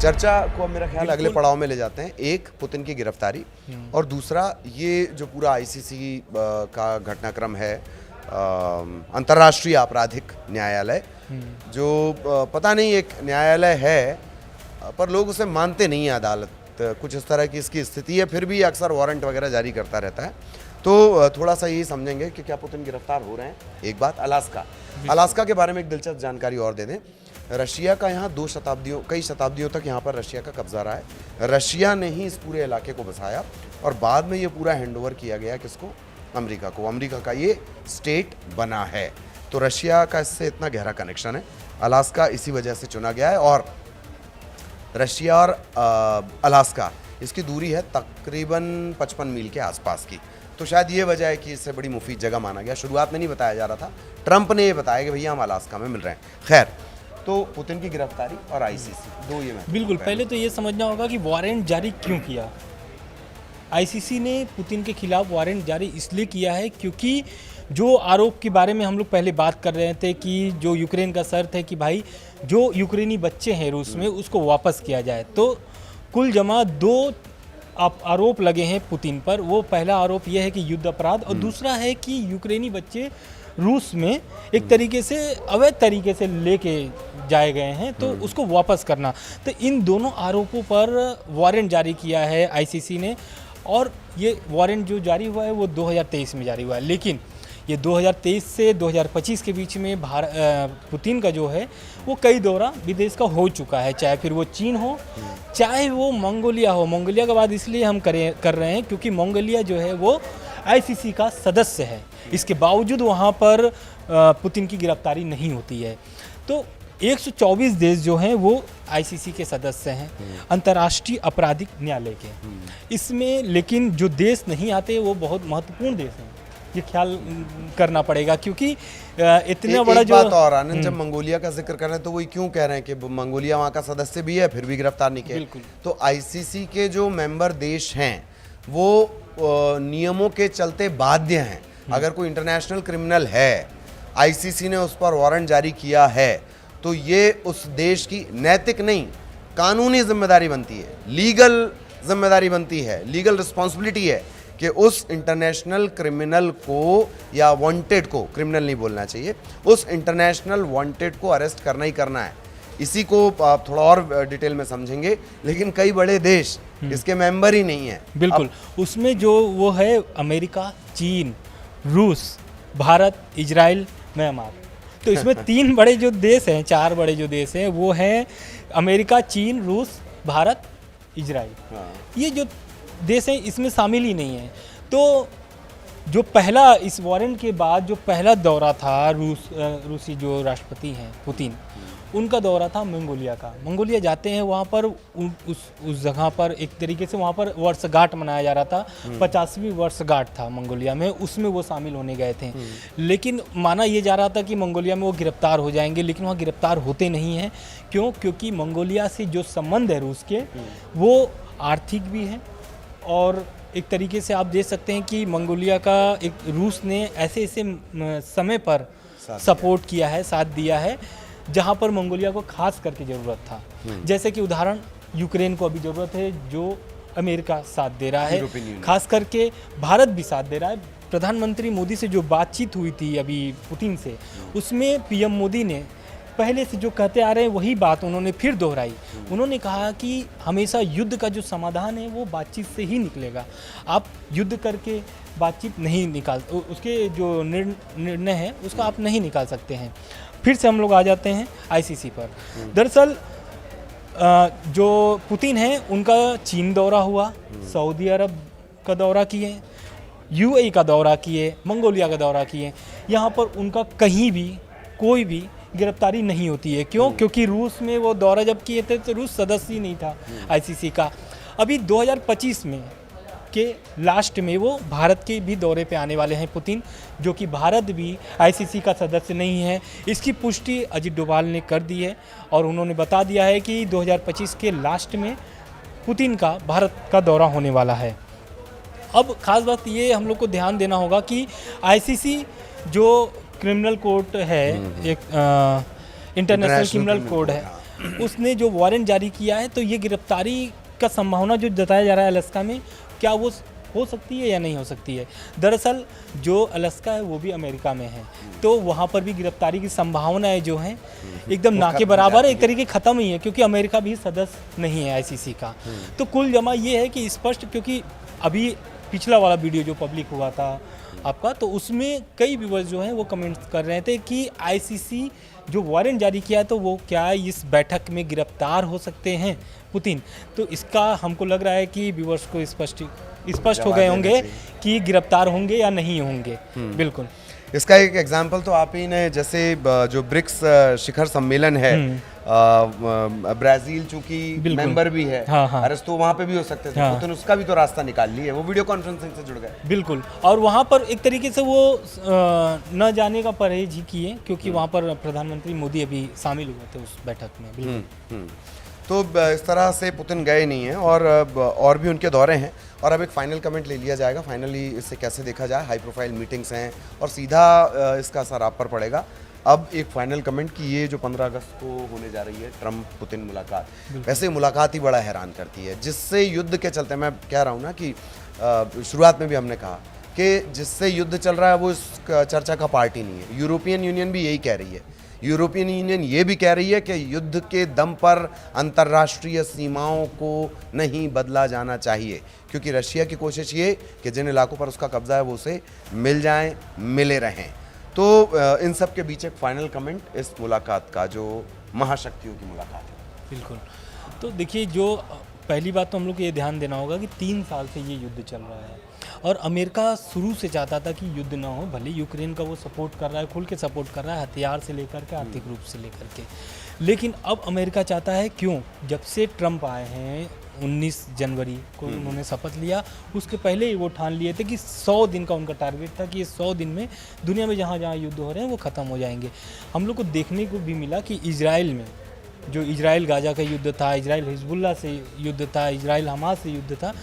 चर्चा को मेरा ख्याल अगले पड़ाव में ले जाते हैं। एक, पुतिन की गिरफ्तारी, और दूसरा ये जो पूरा आईसीसी का घटनाक्रम है, अंतर्राष्ट्रीय आपराधिक न्यायालय, जो पता नहीं एक न्यायालय है पर लोग उसे मानते नहीं हैं, अदालत कुछ इस तरह की इसकी स्थिति है, फिर भी अक्सर वारंट वगैरह जारी करता रहता है। तो थोड़ा सा यही समझेंगे कि क्या पुतिन गिरफ्तार हो रहे हैं। एक बात, अलास्का के बारे में एक दिलचस्प जानकारी और दे दें। रशिया का यहाँ कई शताब्दियों तक यहाँ पर रशिया का कब्जा रहा है। रशिया ने ही इस पूरे इलाके को बसाया और बाद में ये पूरा हैंडओवर किया गया किसको? अमेरिका को। अमेरिका का ये स्टेट बना है, तो रशिया का इससे इतना गहरा कनेक्शन है। अलास्का इसी वजह से चुना गया है, और रशिया और अलास्का इसकी दूरी है तकरीबन 55 मील के आसपास की। तो शायद ये वजह है कि इससे बड़ी मुफीद जगह माना गया। शुरुआत में नहीं बताया जा रहा था, ट्रंप ने ये बताया कि भैया हम अलास्का में मिल रहे हैं। खैर, तो पुतिन की गिरफ्तारी और आईसीसी, दो ये बिल्कुल। पहले तो ये समझना होगा कि वारंट जारी क्यों किया। आईसीसी ने पुतिन के खिलाफ वारंट जारी इसलिए किया है क्योंकि जो आरोप के बारे में हम लोग पहले बात कर रहे थे कि जो यूक्रेन का शर्त है कि भाई जो यूक्रेनी बच्चे हैं रूस में उसको वापस किया जाए, तो कुल जमा 2 आरोप लगे हैं पुतिन पर। वो पहला आरोप यह है कि युद्ध अपराध, और दूसरा है कि यूक्रेनी बच्चे रूस में एक तरीके से अवैध तरीके से लेके जाए गए हैं, तो उसको वापस करना। तो इन दोनों आरोपों पर वारंट जारी किया है आईसीसी ने, और ये वारंट जो जारी हुआ है वो 2023 में जारी हुआ है। लेकिन ये 2023 से 2025 के बीच में पुतिन का जो है वो कई दौरा विदेश का हो चुका है, चाहे फिर वो चीन हो, चाहे वो मंगोलिया हो। मंगोलिया का बात इसलिए हम कर रहे हैं क्योंकि मंगोलिया जो है वो आईसीसी का सदस्य है। इसके बावजूद वहाँ पर पुतिन की गिरफ्तारी नहीं होती है। तो 124 देश जो हैं वो आईसीसी के सदस्य हैं, अंतर्राष्ट्रीय आपराधिक न्यायालय के। इसमें लेकिन जो देश नहीं आते वो बहुत महत्वपूर्ण देश हैं, ये ख्याल करना पड़ेगा, क्योंकि इतना बड़ा जो बात और आनंद, जब मंगोलिया का जिक्र कर रहे हैं तो वही क्यों कह रहे हैं कि मंगोलिया वहाँ का सदस्य भी है फिर भी गिरफ्तार नहीं किया। तो आईसीसी के जो मेंबर देश हैं वो नियमों के चलते बाध्य हैं। अगर कोई इंटरनेशनल क्रिमिनल है, आईसीसी ने उस पर वारंट जारी किया है, तो ये उस देश की नैतिक नहीं कानूनी जिम्मेदारी बनती है, लीगल जिम्मेदारी बनती है, लीगल रिस्पॉन्सिबिलिटी है कि उस इंटरनेशनल क्रिमिनल को या वांटेड को, क्रिमिनल नहीं बोलना चाहिए, उस इंटरनेशनल वांटेड को अरेस्ट करना ही करना है। इसी को आप थोड़ा और डिटेल में समझेंगे, लेकिन कई बड़े देश इसके मेंबर ही नहीं है। बिल्कुल। उसमें जो वो है अमेरिका, चीन, रूस, भारत, इजराइल, म्यांमार। तो इसमें 3 बड़े जो देश हैं, 4 बड़े जो देश हैं वो हैं अमेरिका, चीन, रूस, भारत, इजराइल। ये जो देश हैं इसमें शामिल ही नहीं है। तो जो पहला इस वारंट के बाद जो पहला दौरा था रूसी जो राष्ट्रपति हैं पुतिन, उनका दौरा था मंगोलिया का। मंगोलिया जाते हैं, वहाँ पर उस जगह पर एक तरीके से वहाँ पर वर्षगांठ मनाया जा रहा था, 50वीं वर्षगांठ था मंगोलिया में, उसमें वो शामिल होने गए थे। लेकिन माना ये जा रहा था कि मंगोलिया में वो गिरफ्तार हो जाएंगे, लेकिन वहाँ गिरफ्तार होते नहीं हैं। क्यों? क्योंकि मंगोलिया से जो संबंध है रूस के, वो आर्थिक भी है, और एक तरीके से आप देख सकते हैं कि मंगोलिया का एक रूस ने ऐसे समय पर सपोर्ट किया है, साथ दिया है, जहां पर मंगोलिया को खास करके ज़रूरत था। जैसे कि उदाहरण यूक्रेन को अभी ज़रूरत है, जो अमेरिका साथ दे रहा है, खास करके भारत भी साथ दे रहा है। प्रधानमंत्री मोदी से जो बातचीत हुई थी अभी पुतिन से, उसमें पीएम मोदी ने पहले से जो कहते आ रहे हैं वही बात उन्होंने फिर दोहराई। उन्होंने कहा कि हमेशा युद्ध का जो समाधान है वो बातचीत से ही निकलेगा। आप युद्ध करके बातचीत नहीं निकाल, उसके जो निर्णय है उसका आप नहीं निकाल सकते हैं। फिर से हम लोग आ जाते हैं आईसीसी पर। दरअसल जो पुतिन है उनका चीन दौरा हुआ, सऊदी अरब का दौरा किए, यूएई का दौरा किए, मंगोलिया का दौरा किए। यहाँ पर उनका कहीं भी कोई भी गिरफ्तारी नहीं होती है। क्यों? क्योंकि रूस में वो दौरा जब किए थे तो रूस सदस्य ही नहीं था आईसीसी का। अभी 2025 में के लास्ट में वो भारत के भी दौरे पे आने वाले हैं पुतिन, जो कि भारत भी आईसीसी का सदस्य नहीं है। इसकी पुष्टि अजित डोभाल ने कर दी है, और उन्होंने बता दिया है कि 2025 के लास्ट में पुतिन का भारत का दौरा होने वाला है। अब खास बात ये हम लोग को ध्यान देना होगा कि आईसीसी जो क्रिमिनल कोर्ट है, एक इंटरनेशनल क्रिमिनल कोड है, उसने जो वारंट जारी किया है, तो ये गिरफ्तारी का संभावना जो जताया जा रहा है अलास्का में, क्या वो हो सकती है या नहीं हो सकती है। दरअसल जो अलास्का है वो भी अमेरिका में है, तो वहाँ पर भी गिरफ्तारी की संभावनाएं जो हैं एकदम ना के बराबर है, एक तरीके ख़त्म ही है, क्योंकि अमेरिका भी सदस्य नहीं है आईसीसी का। तो कुल जमा ये है कि स्पष्ट, क्योंकि अभी पिछला वाला वीडियो जो पब्लिक हुआ था आपका, तो उसमें कई व्यूअर्स जो हैं वो कमेंट्स कर रहे थे कि आईसीसी जो वारंट जारी किया है, तो वो क्या इस बैठक में गिरफ्तार हो सकते हैं पुतिन। तो इसका हमको लग रहा है कि व्यूअर्स को स्पष्ट हो गए होंगे कि गिरफ्तार होंगे या नहीं होंगे। बिल्कुल, इसका एक एग्जाम्पल तो आप ही ने, जैसे जो ब्रिक्स शिखर सम्मेलन है, ब्राजील चूंकि मेंबर भी है, हाँ। अरेस्ट तो वहाँ पे भी हो सकते थे, पुतिन उसका भी तो रास्ता निकाल लिए, वो वीडियो कॉन्फ्रेंसिंग से जुड़ गए। बिल्कुल, और वहाँ पर एक तरीके से वो न जाने का परहेज ही किए, क्योंकि वहाँ पर प्रधानमंत्री मोदी अभी शामिल हुए थे उस बैठक में। बिल्कुल। तो इस तरह से पुतिन गए नहीं हैं, और भी उनके दौरे हैं, और अब एक फाइनल कमेंट ले लिया जाएगा। फाइनली इसे कैसे देखा जाए, हाई प्रोफाइल मीटिंग्स हैं और सीधा इसका असर आप पर पड़ेगा। अब एक फाइनल कमेंट कि ये जो 15 अगस्त को होने जा रही है ट्रम्प पुतिन मुलाकात, वैसे मुलाकात ही बड़ा हैरान करती है, जिससे युद्ध के चलते, मैं कह रहा हूँ ना कि शुरुआत में भी हमने कहा कि जिससे युद्ध चल रहा है वो इस चर्चा का पार्ट ही नहीं है। यूरोपियन यूनियन भी यही कह रही है। यूरोपियन यूनियन ये भी कह रही है कि युद्ध के दम पर अंतर्राष्ट्रीय सीमाओं को नहीं बदला जाना चाहिए, क्योंकि रशिया की कोशिश ये कि जिन इलाकों पर उसका कब्जा है वो उसे मिल जाएं, मिले रहें। तो इन सब के बीच एक फाइनल कमेंट इस मुलाकात का, जो महाशक्तियों की मुलाकात है। बिल्कुल, तो देखिए, जो पहली बात तो हम लोग को ये ध्यान देना होगा कि 3 साल से ये युद्ध चल रहा है, और अमेरिका शुरू से चाहता था कि युद्ध ना हो। भले यूक्रेन का वो सपोर्ट कर रहा है, खुल के सपोर्ट कर रहा है, हथियार से लेकर के, आर्थिक रूप से लेकर के, लेकिन अब अमेरिका चाहता है, क्यों, जब से ट्रम्प आए हैं 19 जनवरी को उन्होंने शपथ लिया, उसके पहले ही वो ठान लिए थे कि 100 दिन का उनका टारगेट था कि ये 100 दिन में दुनिया में जहाँ जहाँ युद्ध हो रहे हैं वो ख़त्म हो जाएंगे। हम लोग को देखने को भी मिला कि इजराइल में, जो इजराइल गाजा का युद्ध था, इजराइल हिजबुल्ला से युद्ध था, इजराइल हमास से युद्ध था,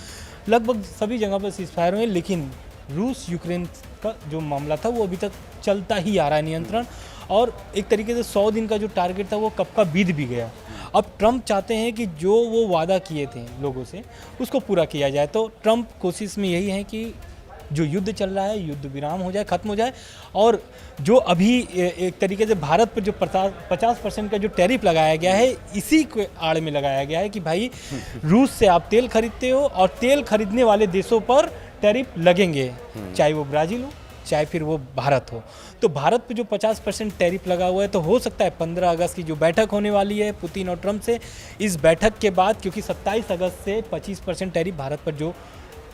लगभग सभी जगह पर सीज़फायर हुए, लेकिन रूस यूक्रेन का जो मामला था वो अभी तक चलता ही आ रहा है नियंत्रण, और एक तरीके से 100 दिन का जो टारगेट था वो कब का बीत भी गया। अब ट्रम्प चाहते हैं कि जो वो वादा किए थे लोगों से उसको पूरा किया जाए, तो ट्रम्प कोशिश में यही है कि जो युद्ध चल रहा है, युद्ध विराम हो जाए, ख़त्म हो जाए, और जो अभी एक तरीके से भारत पर जो 50% का जो टैरिफ लगाया गया है, इसी के आड़ में लगाया गया है कि भाई रूस से आप तेल खरीदते हो और तेल खरीदने वाले देशों पर टैरिफ लगेंगे, चाहे वो ब्राज़ील हो चाहे फिर वो भारत हो। तो भारत पे जो 50% टैरिफ लगा हुआ है, तो हो सकता है 15 अगस्त की जो बैठक होने वाली है पुतिन और ट्रम्प से, इस बैठक के बाद, क्योंकि 27 अगस्त से 25% टैरिफ भारत पर जो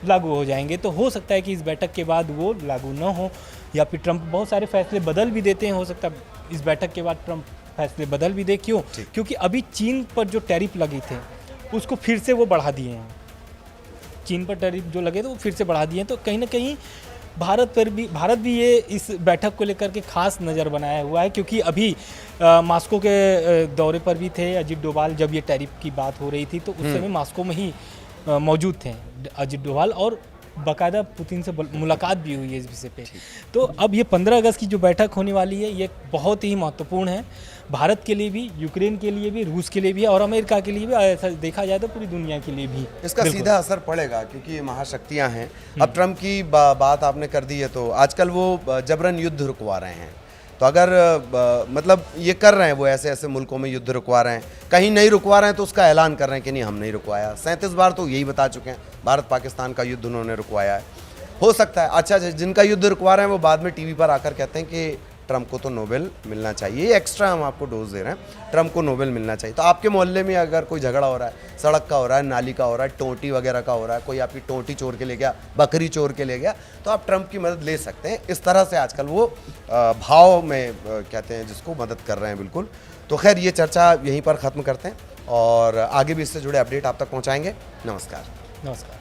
लागू हो जाएंगे, तो हो सकता है कि इस बैठक के बाद वो लागू ना हो, या फिर ट्रम्प बहुत सारे फैसले बदल भी देते हैं। हो सकता है इस बैठक के बाद ट्रम्प फैसले बदल भी दे। क्यों? क्योंकि अभी चीन पर जो टैरिफ लगे थे उसको फिर से वो बढ़ा दिए हैं। चीन पर टैरिफ जो लगे थे वो फिर से बढ़ा दिए हैं, तो कहीं ना कहीं भारत भी ये इस बैठक को लेकर के खास नज़र बनाया हुआ है, क्योंकि अभी मास्को के दौरे पर भी थे अजित डोभाल। जब ये टैरिफ की बात हो रही थी तो उस समय मास्को में ही मौजूद थे अजित डोभाल, और बाकायदा पुतिन से मुलाकात भी हुई है इस विषय पे। तो अब ये 15 अगस्त की जो बैठक होने वाली है, ये बहुत ही महत्वपूर्ण है भारत के लिए भी, यूक्रेन के लिए भी, रूस के लिए भी, और अमेरिका के लिए भी, ऐसा देखा जाए तो पूरी दुनिया के लिए भी इसका सीधा असर पड़ेगा, क्योंकि ये महाशक्तियां हैं। अब ट्रम्प की बात आपने कर दी है, तो आजकल वो जबरन युद्ध रुकवा रहे हैं। तो अगर मतलब ये कर रहे हैं, वो ऐसे ऐसे मुल्कों में युद्ध रुकवा रहे हैं, कहीं नहीं रुकवा रहे हैं तो उसका ऐलान कर रहे हैं कि नहीं, हम नहीं रुकवाया। 37 बार तो यही बता चुके हैं, भारत पाकिस्तान का युद्ध उन्होंने रुकवाया है। हो सकता है, अच्छा, जिनका युद्ध रुकवा रहे हैं वो बाद में टीवी पर आकर कहते हैं कि ट्रम्प को तो नोबेल मिलना चाहिए, एक्स्ट्रा हम आपको डोज दे रहे हैं, ट्रम्प को नोबेल मिलना चाहिए। तो आपके मोहल्ले में अगर कोई झगड़ा हो रहा है, सड़क का हो रहा है, नाली का हो रहा है, टोंटी वगैरह का हो रहा है, कोई आपकी टोंटी चोर के ले गया, बकरी चोर के ले गया, तो आप ट्रम्प की मदद ले सकते हैं। इस तरह से आजकल वो भाव में कहते हैं जिसको, मदद कर रहे हैं बिल्कुल। तो खैर, ये चर्चा यहीं पर ख़त्म करते हैं और आगे भी इससे जुड़े अपडेट आप तक पहुँचाएँगे। नमस्कार।